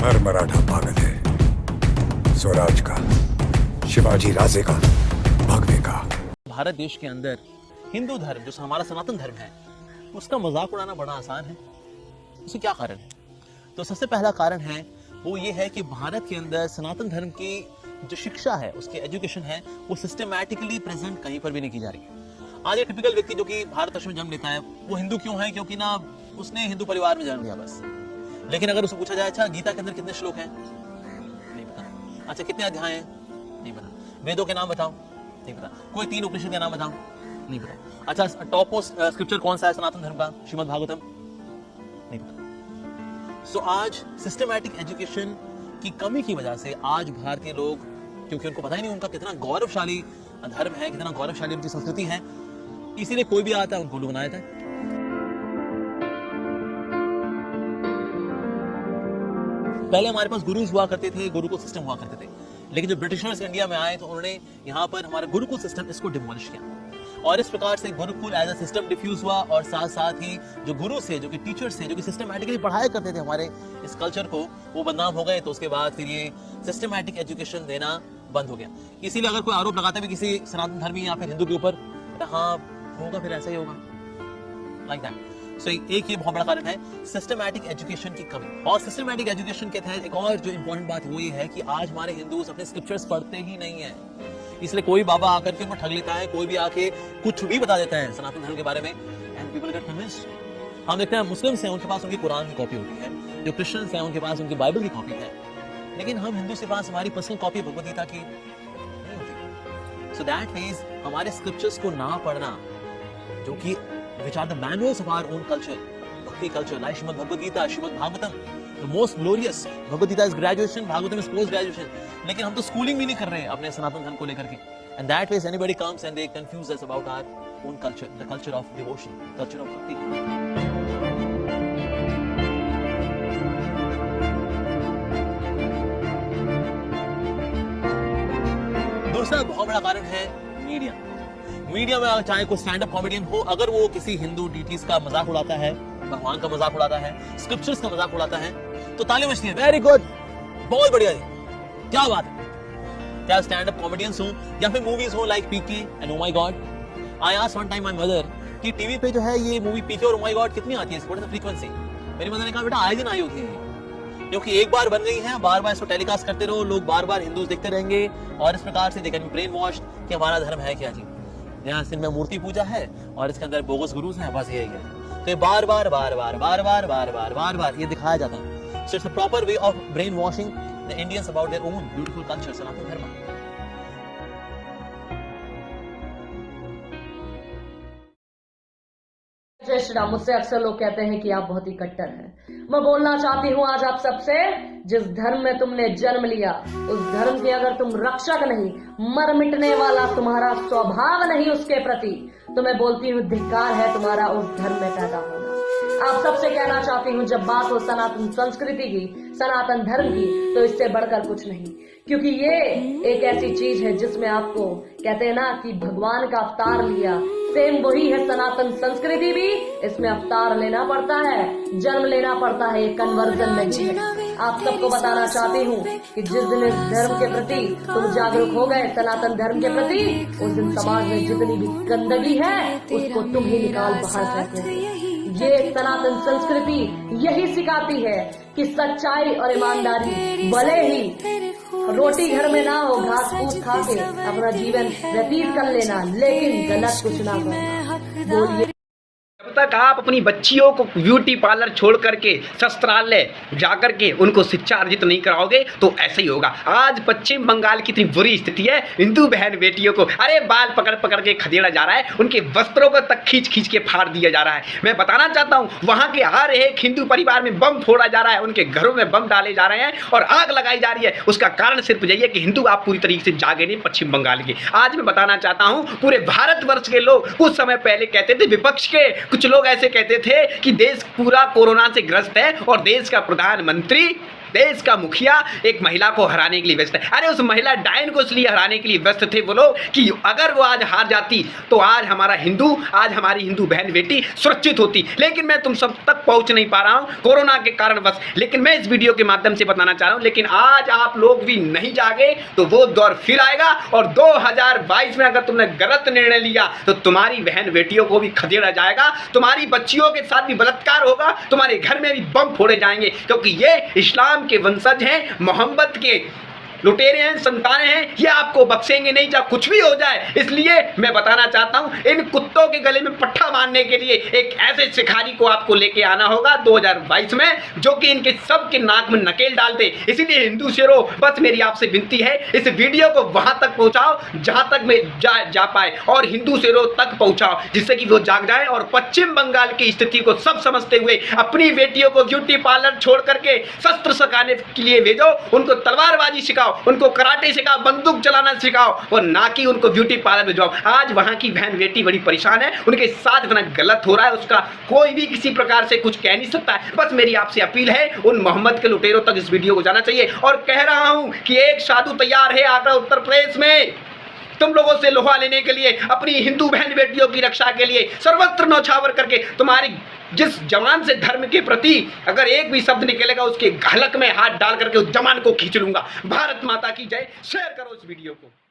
हर मराठा पागल है, स्वराज का, शिवाजी राजे का, भगवे का। भारत देश के अंदर हिंदू धर्म जो हमारा सनातन धर्म है उसका मजाक उड़ाना बड़ा आसान है। उसके क्या कारण है? तो सबसे पहला कारण है वो ये है कि भारत के अंदर सनातन धर्म की जो शिक्षा है, उसकी एजुकेशन है, वो सिस्टमैटिकली प्रेजेंट कहीं पर भी नहीं की जा रही है। आज एक टिपिकल व्यक्ति जो कि भारतवर्ष में जन्म लेता है वो हिंदू क्यों है? क्योंकि ना उसने हिंदू परिवार में जन्म लिया बस। लेकिन अगर उससे पूछा जाए अच्छा गीता के अंदर कितने श्लोक हैं? नहीं पता। अच्छा कितने अध्याय हैं? नहीं पता। वेदों के नाम बताओ? नहीं पता। कोई 3 उपनिषद के नाम बताओ? नहीं पता। अच्छा टॉप मोस्ट स्क्रिप्चर कौन सा है सनातन धर्म का? श्रीमद् भागवतम? नहीं पता। सो आज सिस्टमैटिक एजुकेशन की कमी की वजह से आज भारतीय लोग, क्योंकि उनको पता ही नहीं उनका कितना गौरवशाली धर्म है, कितना गौरवशाली उनकी संस्कृति है, इसीलिए कोई भी आता है उनको उल्लू बना देता है। पहले हमारे पास गुरुज हुआ करते थे, गुरुकुल सिस्टम हुआ करते थे, लेकिन जब ब्रिटिशर्स इंडिया में आए तो उन्होंने यहाँ पर हमारा गुरुकुल सिस्टम इसको डिमोलिश किया और इस प्रकार से gurukul as a system diffuse हुआ और साथ साथ ही जो गुरु से, जो कि टीचर्स थे, जो कि सिस्टमैटिकली पढ़ाया करते थे हमारे इस कल्चर को, वो बदनाम हो गए। तो उसके बाद फिर ये सिस्टमैटिक एजुकेशन देना बंद हो गया। इसीलिए अगर कोई आरोप लगाता है किसी सनातन धर्मी या फिर हिंदू के ऊपर, हाँ होगा, फिर ऐसा ही होगा, लाइक दैट। सो एक ये बहुत बड़ा कारण है सिस्टमैटिक एजुकेशन की कमी। और सिस्टमैटिक एजुकेशन के तहत एक और जो इंपॉर्टेंट बात वो ये है कि आज हमारे हिंदूज अपने स्क्रिप्चर्स पढ़ते ही नहीं है। इसलिए कोई बाबा आकर के उनको ठग लेता है, कोई भी आके कुछ भी बता देता है सनातन धर्म के बारे में, एंड पीपल गेट कन्विंस्ड। हम देखते हैं मुस्लिम्स हैं, उनके पास उनकी कुरान की कॉपी होती है, जो क्रिश्चियंस हैं उनके पास उनकी बाइबल की कॉपी है, लेकिन हम हिंदू के पास हमारी पर्सनल कॉपी भगवद गीता की नहीं होती। सो दैट मींस हमारे स्क्रिप्चर्स को ना पढ़ना, जो कि which are the manuals of our own culture, Bhakti culture, like Srimad Bhagavad Gita, Srimad Bhagavatam, the most glorious. Bhagavad Gita is graduation, Bhagavatam is post graduation. लेकिन हम तो schooling भी नहीं कर रहे हैं अपने सनातन धर्म को लेकर के. And that way anybody comes and they confuse us about our own culture, the culture of devotion, culture of bhakti. दूसरा बहुत बड़ा कारण है मीडिया। मीडिया में चाहे कोई स्टैंड अप कॉमेडियन हो, अगर वो किसी हिंदू डीटीज का मजाक उड़ाता है, भगवान का मजाक उड़ाता है, स्क्रिप्चर्स का मजाक उड़ाता है, तो ताली बजती है, वेरी गुड, बहुत बढ़िया जी, क्या बात है। क्या स्टैंड अप कॉमेडियंस हो या फिर मूवीज हो like PK and oh my God. I asked one time my mother कि टीवी पे जो है ये मूवी पीके और ओ माय गॉड कितनी आती है, व्हाट इज द फ्रीक्वेंसी। मेरी मदर ने कहा बेटा आए दिन आई होती है, क्योंकि एक बार बन गई है, बार बार इसको टेलीकास्ट करते रहो, लोग बार बार हिंदूज देखते रहेंगे और इस प्रकार से they can be brain washed कि हमारा धर्म है क्या जी, यहाँ सिर्फ में मूर्ति पूजा है और इसके अंदर बोगस गुरुज हैं, बस यही है। तो ये बार बार बार बार बार बार बार बार बार बार ये दिखाया जाता है। So it's a proper way of brain washing the Indians about their own beautiful culture, Sanatan Dharma. जय श्री राम। मुझसे अक्सर लोग कहते हैं कि आप बहुत ही कट्टर हैं। मैं बोलना चाहती हूँ आज आप सबसे, जिस धर्म में तुमने जन्म लिया उस धर्म की अगर तुम रक्षक नहीं, मर मिटने वाला तुम्हारा स्वभाव नहीं उसके प्रति, तो मैं बोलती हूँ धिक्कार है तुम्हारा उस धर्म में पैदा होना। आप सबसे कहना चाहती हूँ जब बात हो सनातन संस्कृति की, सनातन धर्म की, तो इससे बढ़कर कुछ नहीं, क्योंकि ये एक ऐसी चीज है जिसमें आपको कहते हैं ना कि भगवान का अवतार लिया, सेम वही है सनातन संस्कृति भी। इसमें अवतार लेना पड़ता है, जन्म लेना पड़ता है, एक कन्वर्जन नहीं है। आप सबको बताना चाहती हूँ कि जिस दिन इस धर्म के प्रति तुम जागरूक हो गए, सनातन धर्म के प्रति, उस दिन समाज में जितनी भी गंदगी है उसको तुम ही निकाल बाहर सकते हो। ये सनातन संस्कृति यही सिखाती है कि सच्चाई और ईमानदारी, भले ही रोटी घर में ना हो, घास फूस खा के अपना जीवन व्यतीत कर लेना, लेकिन गलत कुछ ना करना। बोलिए। जब तक आप अपनी बच्चियों को ब्यूटी पार्लर छोड़ करके शस्त्रालय जाकर के उनको शिक्षा अर्जित नहीं कराओगे तो ऐसे ही होगा। आज पश्चिम बंगाल की इतनी बुरी स्थिति है, हिंदू बहन बेटियों को अरे बाल पकड़ पकड़ के खदेड़ा जा रहा है, उनके वस्त्रों को तक खींच खींच के फाड़ दिया जा रहा है। मैं बताना चाहता हूँ वहाँ के हर एक हिंदू परिवार में बम फोड़ा जा रहा है, उनके घरों में बम डाले जा रहे हैं और आग लगाई जा रही है। उसका कारण सिर्फ यही है कि हिंदू आप पूरी तरीके से जागे नहीं पश्चिम बंगाल के। आज मैं बताना चाहता हूँ पूरे भारतवर्ष के लोग कुछ समय पहले कहते थे, विपक्ष के कुछ लोग ऐसे कहते थे कि देश पूरा कोरोना से ग्रस्त है और देश का प्रधानमंत्री देश का मुखिया एक महिला को हराने के लिए व्यस्त है। अरे उस महिला डायन को इसलिए हराने के लिए व्यस्त थे वो लोग कि अगर वो आज हार जाती तो आज हमारी हिंदू बहन बेटी सुरक्षित होती। लेकिन मैं तुम सब तक पहुंच नहीं पा रहा हूं कोरोना के कारण बस। लेकिन मैं इस वीडियो के माध्यम से बताना चाह रहा हूं, लेकिन आज आप लोग भी नहीं जागे तो वो दौर फिर आएगा और 2022 में अगर तुमने गलत निर्णय लिया तो तुम्हारी बहन बेटियों को भी खदेड़ा जाएगा, तुम्हारी बच्चियों के साथ भी बलात्कार होगा, तुम्हारे घर में भी बम फोड़े जाएंगे, क्योंकि ये इस्लाम के वंशज हैं, मोहम्मद के लुटेरे हैं, संतानें हैं, ये आपको बख्शेंगे नहीं चाहे कुछ भी हो जाए। इसलिए मैं बताना चाहता हूं इन कुत्तों के गले में पट्टा मारने के लिए एक ऐसे शिकारी को आपको लेके आना होगा 2022 में जो कि इनके सबके नाक में नकेल डाल दे। इसीलिए हिंदू शेरों बस मेरी आपसे विनती है इस वीडियो को वहां तक पहुंचाओ जहां तक मैं जा पाए और हिंदू शेरों तक पहुंचाओ जिससे कि वो जाग जाए और पश्चिम बंगाल की स्थिति को सब समझते हुए अपनी बेटियों को ब्यूटी पार्लर छोड़ करके शस्त्र सिखाने के लिए भेजो, उनको तलवारबाजी सिखाओ, उनको कराटे सिखाओ, बंदूक चलाना सिखाओ और ना कि उनको ब्यूटी पार्लर भिजवाओ। आज वहां की बहन बेटी बड़ी परेशान है, उनके साथ इतना गलत हो रहा है, उसका कोई भी किसी प्रकार से कुछ कह नहीं सकता है। बस मेरी आपसे अपील है उन मोहम्मद के लुटेरों तक इस वीडियो को जाना चाहिए और कह रहा हूं कि एक साधु तैयार है आगरा उत्तर प्रदेश में तुम लोगों से लोहा लेने के लिए, अपनी हिंदू बहन बेटियों की रक्षा के लिए सर्वत्र नौछावर करके तुम्हारी जिस जवान से धर्म के प्रति अगर एक भी शब्द निकलेगा उसके हलक में हाथ डाल करके उस जवान को खींच लूंगा। भारत माता की जय। शेयर करो इस वीडियो को।